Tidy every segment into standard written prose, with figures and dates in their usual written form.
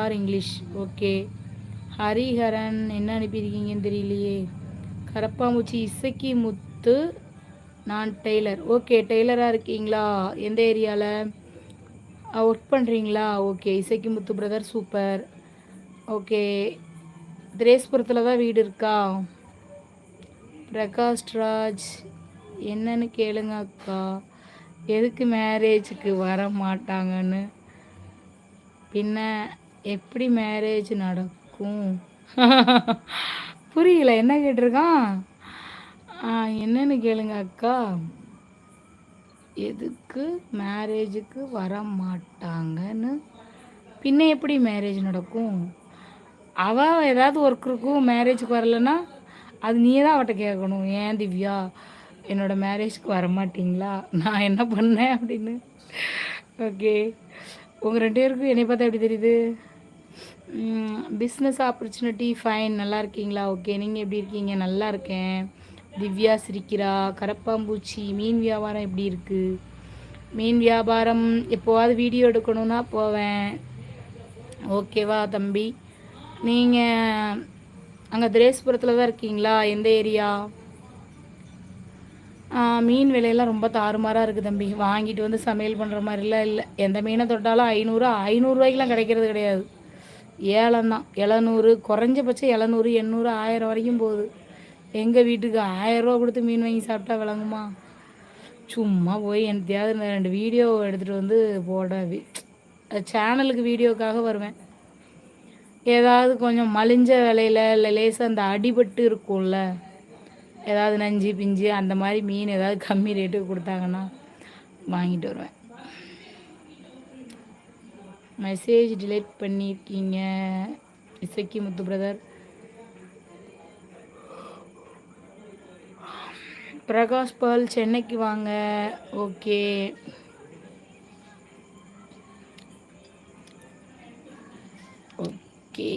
R English. Okay. Hariharan என்ன அனுப்பியிருக்கீங்கன்னு தெரியலையே. கரப்பாம்பூச்சி இசக்கி முத்து. நான் டெய்லர். ஓகே, டெய்லராக இருக்கீங்களா? எந்த ஏரியாவில் ஒர்க் பண்ணுறீங்களா? ஓகே, இசக்கி முத்து பிரதர், சூப்பர். ஓகே, திரேஸ்புரத்தில் தான் வீடு இருக்கா? பிரகாஷ்ராஜ் என்னன்னு கேளுங்க அக்கா, எதுக்கு மேரேஜுக்கு வர மாட்டாங்கன்னு. பின்ன எப்படி மேரேஜ் நடக்கும்? புரியல, என்ன கேட்டிருக்கான்? என்னன்னு கேளுங்க அக்கா, எதுக்கு மேரேஜுக்கு வர மாட்டாங்கன்னு. பின்ன எப்படி மேரேஜ் நடக்கும்? அவள் ஏதாவது ஒர்க் இருக்கும், மேரேஜுக்கு வரலன்னா அது நீயே தான் அவட்ட கேட்கணும். ஏன் திவ்யா என்னோடய மேரேஜ்க்கு வரமாட்டிங்களா, நான் என்ன பண்ணேன் அப்படின்னு. ஓகே, உங்கள் 2 பேருக்கும் என்னை பார்த்தா எப்படி தெரியுது? பிஸ்னஸ் ஆப்பர்ச்சுனிட்டி ஃபைன், நல்லா இருக்கீங்களா? ஓகே, நீங்கள் எப்படி இருக்கீங்க? நல்லா இருக்கேன். திவ்யா சிரிக்கிறா. கரப்பாம்பூச்சி மீன் வியாபாரம் எப்படி இருக்குது? மீன் வியாபாரம் எப்போவாது வீடியோ எடுக்கணுன்னா போவேன். ஓகேவா தம்பி? நீங்கள் அங்கே திரேஸ்புரத்தில் தான் இருக்கீங்களா? எந்த ஏரியா? மீன் விலையெல்லாம் ரொம்ப தாறுமாறாக இருக்குது தம்பி. வாங்கிட்டு வந்து சமையல் பண்ணுற மாதிரிலாம் இல்லை. எந்த மீனை தொட்டாலும் 500 கிடைக்கிறது கிடையாது. ஏலம்தான். 700, குறைஞ்சபட்சம் 700, 800, 1000 வரைக்கும் போகுது. எங்கள் வீட்டுக்கு 1000 கொடுத்து மீன் வாங்கி சாப்பிட்டா விளங்குமா? சும்மா போய் எனத்தையாவது 2 வீடியோ எடுத்துகிட்டு வந்து போட சேனலுக்கு வீடியோக்காக வருவேன். ஏதாவது கொஞ்சம் மலிஞ்ச விலையில் இல்லை லேசாக அந்த அடிபட்டு இருக்கும்ல, ஏதாவது நஞ்சு பிஞ்சு அந்த மாதிரி மீன் ஏதாவது கம்மி ரேட்டுக்கு கொடுத்தாங்கன்னா வாங்கிட்டு வருவேன். மெசேஜ் டிலேட் பண்ணியிருக்கீங்க இசக்கி முத்து பிரதர். பிரகாஷ் பால் சென்னைக்கு வாங்க. Okay, okay.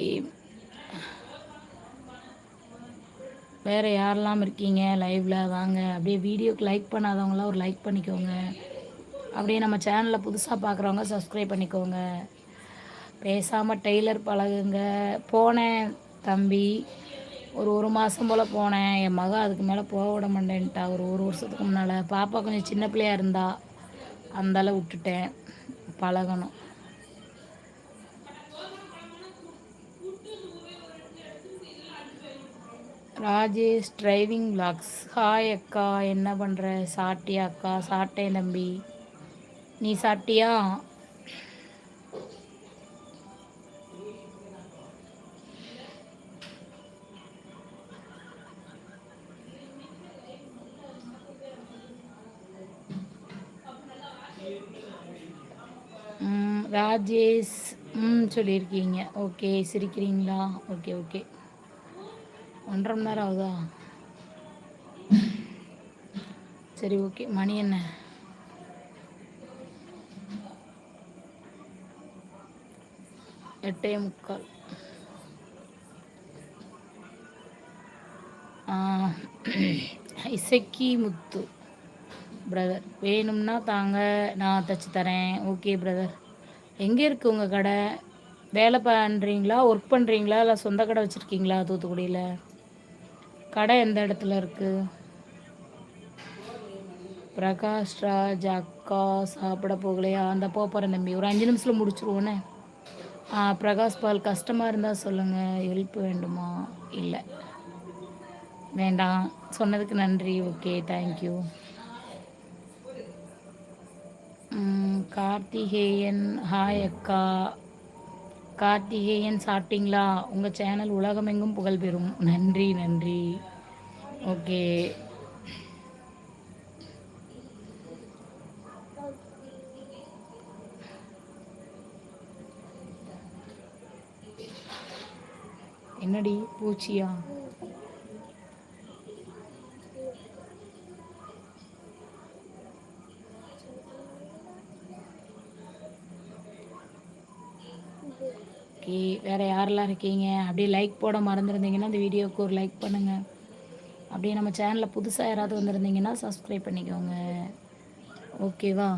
வேறு யாரெல்லாம் இருக்கீங்க லைவில்? வாங்க, அப்படியே வீடியோக்கு லைக் பண்ணாதவங்களாம் ஒரு லைக் பண்ணிக்கோங்க. அப்படியே நம்ம சேனலில் புதுசாக பார்க்குறவங்க சப்ஸ்கிரைப் பண்ணிக்கோங்க. பேசாமல் டெய்லர் பழகுங்க. போனேன் தம்பி, ஒரு மாதம் போல் போனேன். என் மகன் அதுக்கு மேலே போக விட மாட்டேன்ட்டா. ஒரு வருஷத்துக்கு முன்னால் பாப்பா கொஞ்சம் சின்ன பிள்ளையாக இருந்தா, அந்தால விட்டுட்டேன். பழகணும். Rajesh driving vlogs. ஹாய் அக்கா, என்ன பண்ணுற? சாப்பிட்டியா அக்கா? சாப்பிட்டேன் தம்பி, நீ சாப்பிட்டியா? ராஜேஷ் சொல்லியிருக்கீங்க. ஓகே, சிரிக்கிறீங்களா? Okay okay. 1.5 மணி நேரம் ஆகுதா? சரி, ஓகே. மணி என்ன? 8:45. இசக்கி முத்து பிரதர், வேணும்னா தாங்க, நான் தைச்சி தரேன். Okay brother. எங்கே இருக்குது உங்கள் கடை? வேலை பண்ணுறீங்களா, ஒர்க் பண்ணுறீங்களா, இல்லை சொந்த கடை வச்சுருக்கீங்களா? தூத்துக்குடியில் கடை எந்த இடத்துல இருக்குது? பிரகாஷ்ராஜ் அக்கா சாப்பிட போகலையா? அந்த போகிறேன் தம்பி, ஒரு 5 நிமிஷத்தில் முடிச்சுருவோன்னே. பிரகாஷ் பால், கஷ்டமாக இருந்தால் சொல்லுங்கள். ஹெல்ப் வேண்டுமா? இல்லை, வேண்டாம். சொன்னதுக்கு நன்றி. Okay, thank you. கார்த்திகேயன், ஹாய் அக்கா. கார்த்திகேயன், சாப்பிட்டீங்களா? உங்கள் சேனல் உலகமெங்கும் புகழ் பெறும். நன்றி நன்றி. ஓகே, என்னடி பூச்சியா? ஓகே, வேறு யாரெல்லாம் இருக்கீங்க? அப்படியே லைக் போட மறந்துருந்தீங்கன்னா இந்த வீடியோவுக்கு ஒரு லைக் பண்ணுங்கள். அப்படியே நம்ம சேனலில் புதுசாக யாராவது வந்திருந்தீங்கன்னா சப்ஸ்கிரைப் பண்ணிக்கோங்க. ஓகேவா?